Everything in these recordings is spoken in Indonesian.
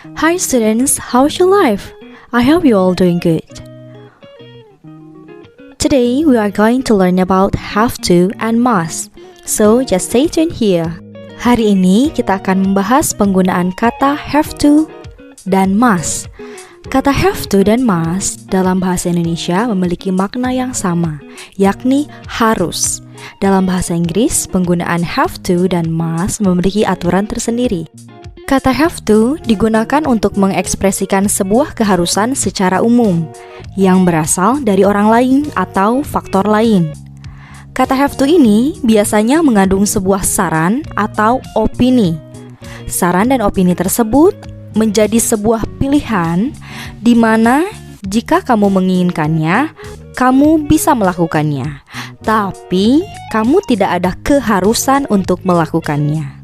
Hi students, how's your life? I hope you all doing good. Today we are going to learn about have to and must. So just stay tuned here. Hari ini kita akan membahas penggunaan kata have to dan must. Kata have to dan must dalam bahasa Indonesia memiliki makna yang sama, yakni harus. Dalam bahasa Inggris, penggunaan have to dan must memiliki aturan tersendiri. Kata have to digunakan untuk mengekspresikan sebuah keharusan secara umum yang berasal dari orang lain atau faktor lain. Kata have to ini biasanya mengandung sebuah saran atau opini. Saran dan opini tersebut menjadi sebuah pilihan di mana jika kamu menginginkannya, kamu bisa melakukannya. Tapi kamu tidak ada keharusan untuk melakukannya.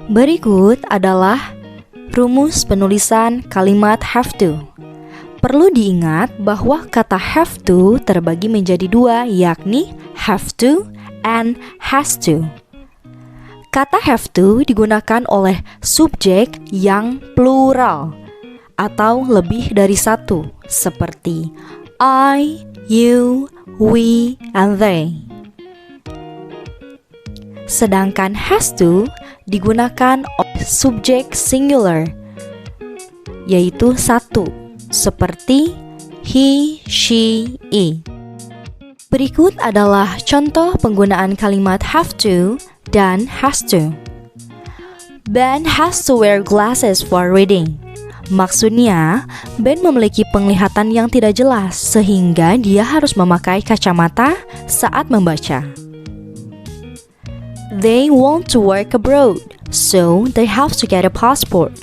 Berikut adalah rumus penulisan kalimat have to. Perlu diingat bahwa kata have to terbagi menjadi dua, yakni have to and has to. Kata have to digunakan oleh subjek yang plural atau lebih dari satu, seperti I, you, we, and they. Sedangkan has to digunakan oleh subjek singular, yaitu satu, seperti he, she, it. Berikut adalah contoh penggunaan kalimat have to dan has to. Ben has to wear glasses for reading. Maksudnya, Ben memiliki penglihatan yang tidak jelas sehingga dia harus memakai kacamata saat membaca. They want to work abroad, so they have to get a passport.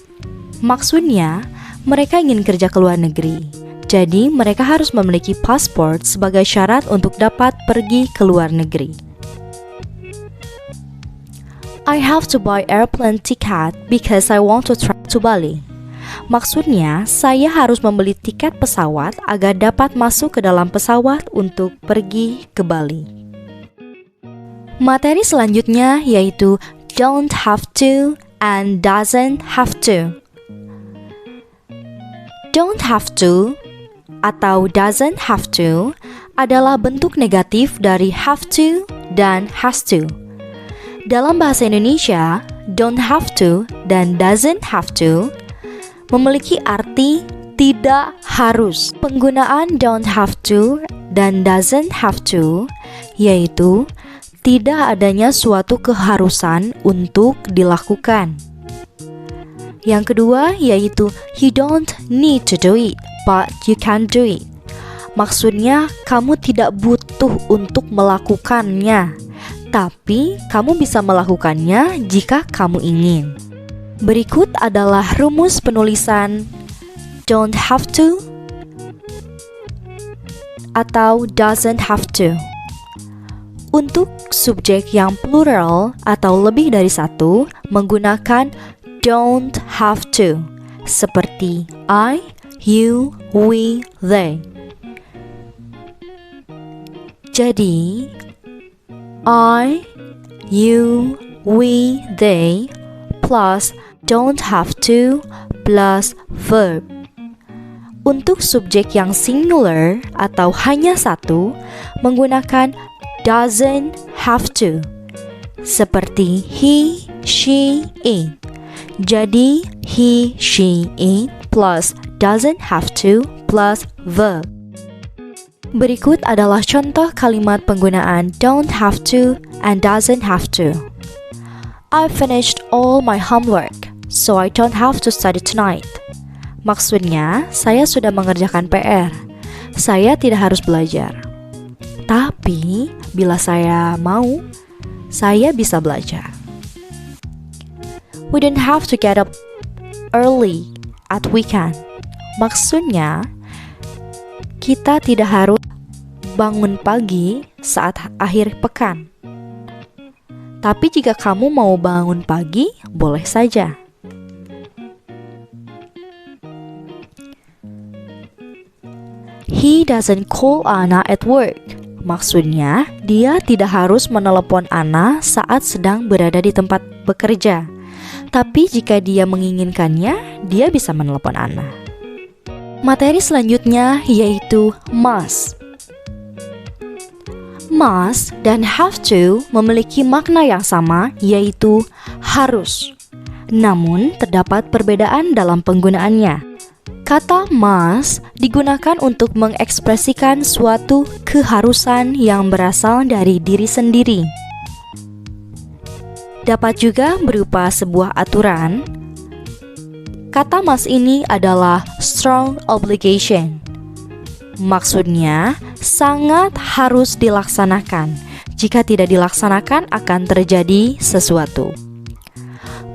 Maksudnya, mereka ingin kerja ke luar negeri. Jadi, mereka harus memiliki paspor sebagai syarat untuk dapat pergi ke luar negeri. I have to buy airplane ticket because I want to travel to Bali. Maksudnya, saya harus membeli tiket pesawat agar dapat masuk ke dalam pesawat untuk pergi ke Bali. Materi selanjutnya yaitu don't have to and doesn't have to. Don't have to atau doesn't have to adalah bentuk negatif dari have to dan has to. Dalam bahasa Indonesia, don't have to dan doesn't have to memiliki arti tidak harus. Penggunaan don't have to dan doesn't have to yaitu tidak adanya suatu keharusan untuk dilakukan. Yang kedua yaitu you don't need to do it, but you can do it. Maksudnya kamu tidak butuh untuk melakukannya, tapi kamu bisa melakukannya jika kamu ingin. Berikut adalah rumus penulisan don't have to atau doesn't have to. Untuk subjek yang plural atau lebih dari satu menggunakan don't have to, seperti I, you, we, they. Jadi, I, you, we, they plus don't have to plus verb. Untuk subjek yang singular atau hanya satu menggunakan doesn't have to, seperti he, she, it. Jadi, he, she, it plus doesn't have to plus verb. Berikut adalah contoh kalimat penggunaan don't have to and doesn't have to. I finished all my homework, so I don't have to study tonight. Maksudnya, saya sudah mengerjakan PR. Saya tidak harus belajar. Tapi, bila saya mau, saya bisa belajar. We don't have to get up early at weekend. Maksudnya, kita tidak harus bangun pagi saat akhir pekan. Tapi jika kamu mau bangun pagi, boleh saja. He doesn't call Anna at work. Maksudnya, dia tidak harus menelepon Anna saat sedang berada di tempat bekerja. Tapi jika dia menginginkannya, dia bisa menelepon Ana. Materi selanjutnya yaitu must. Must dan have to memiliki makna yang sama, yaitu harus. Namun, terdapat perbedaan dalam penggunaannya. Kata must digunakan untuk mengekspresikan suatu keharusan yang berasal dari diri sendiri. Dapat juga berupa sebuah aturan. Kata must ini adalah strong obligation. Maksudnya, sangat harus dilaksanakan. Jika tidak dilaksanakan, akan terjadi sesuatu.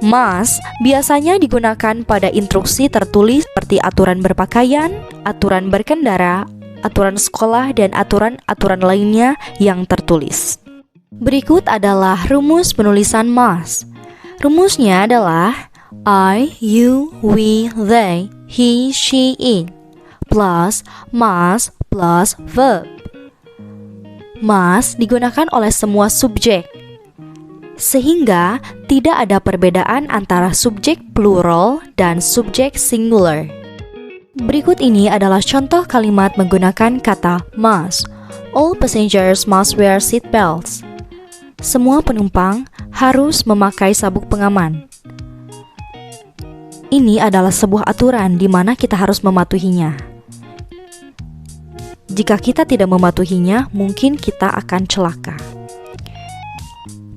Must biasanya digunakan pada instruksi tertulis seperti aturan berpakaian, aturan berkendara, aturan sekolah, dan aturan-aturan lainnya yang tertulis. Berikut adalah rumus penulisan must. Rumusnya adalah I, you, we, they, he, she, it plus must plus verb. Must digunakan oleh semua subjek, sehingga tidak ada perbedaan antara subjek plural dan subjek singular. Berikut ini adalah contoh kalimat menggunakan kata must. All passengers must wear seat belts. Semua penumpang harus memakai sabuk pengaman. Ini adalah sebuah aturan di mana kita harus mematuhinya. Jika kita tidak mematuhinya, mungkin kita akan celaka.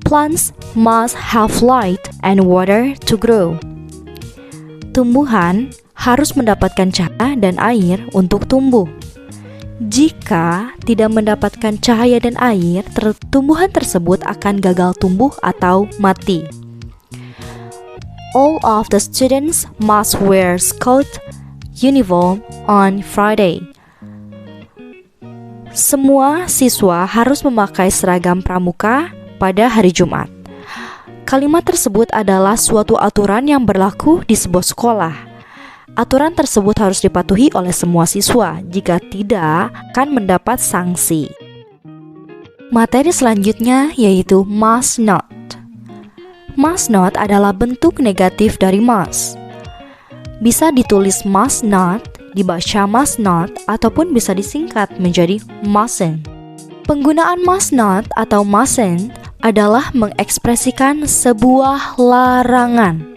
Plants must have light and water to grow. Tumbuhan harus mendapatkan cahaya dan air untuk tumbuh. Jika tidak mendapatkan cahaya dan air, tumbuhan tersebut akan gagal tumbuh atau mati. All of the students must wear school uniform on Friday. Semua siswa harus memakai seragam pramuka pada hari Jumat. Kalimat tersebut adalah suatu aturan yang berlaku di sebuah sekolah. Aturan tersebut harus dipatuhi oleh semua siswa. Jika tidak, akan mendapat sanksi. Materi selanjutnya yaitu must not. Must not adalah bentuk negatif dari must. Bisa ditulis must not, dibaca must not, ataupun bisa disingkat menjadi mustn't. Penggunaan must not atau mustn't adalah mengekspresikan sebuah larangan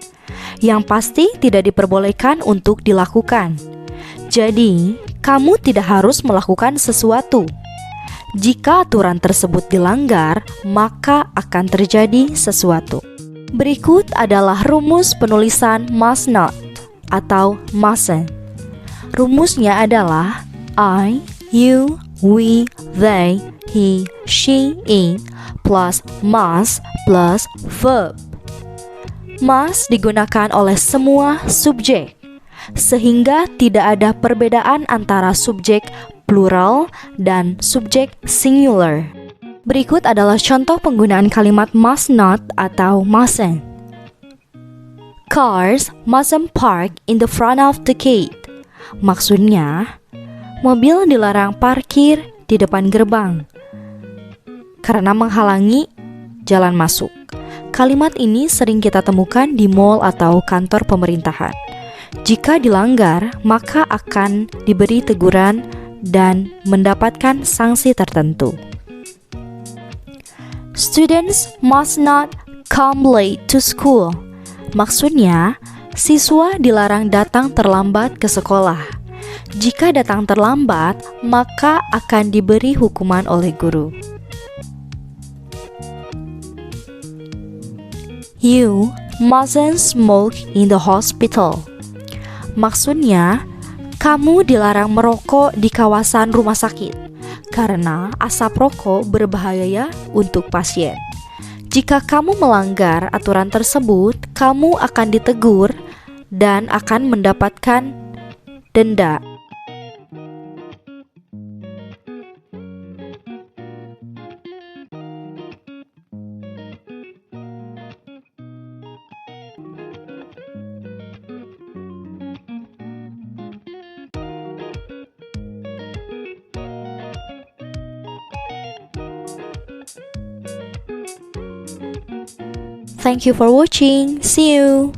yang pasti tidak diperbolehkan untuk dilakukan. Jadi, kamu tidak harus melakukan sesuatu. Jika aturan tersebut dilanggar, maka akan terjadi sesuatu. Berikut adalah rumus penulisan must not atau mustn't. Rumusnya adalah I, you, we, they, he, she, it plus must plus verb. Must digunakan oleh semua subjek, sehingga tidak ada perbedaan antara subjek plural dan subjek singular. Berikut adalah contoh penggunaan kalimat must not atau mustn't. Cars mustn't park in the front of the gate. Maksudnya, mobil dilarang parkir di depan gerbang karena menghalangi jalan masuk. Kalimat ini sering kita temukan di mall atau kantor pemerintahan. Jika dilanggar, maka akan diberi teguran dan mendapatkan sanksi tertentu. Students must not come late to school. Maksudnya, siswa dilarang datang terlambat ke sekolah. Jika datang terlambat, maka akan diberi hukuman oleh guru. You mustn't smoke in the hospital. Maksudnya, kamu dilarang merokok di kawasan rumah sakit karena asap rokok berbahaya untuk pasien. Jika kamu melanggar aturan tersebut, kamu akan ditegur dan akan mendapatkan denda. Thank you for watching. See you.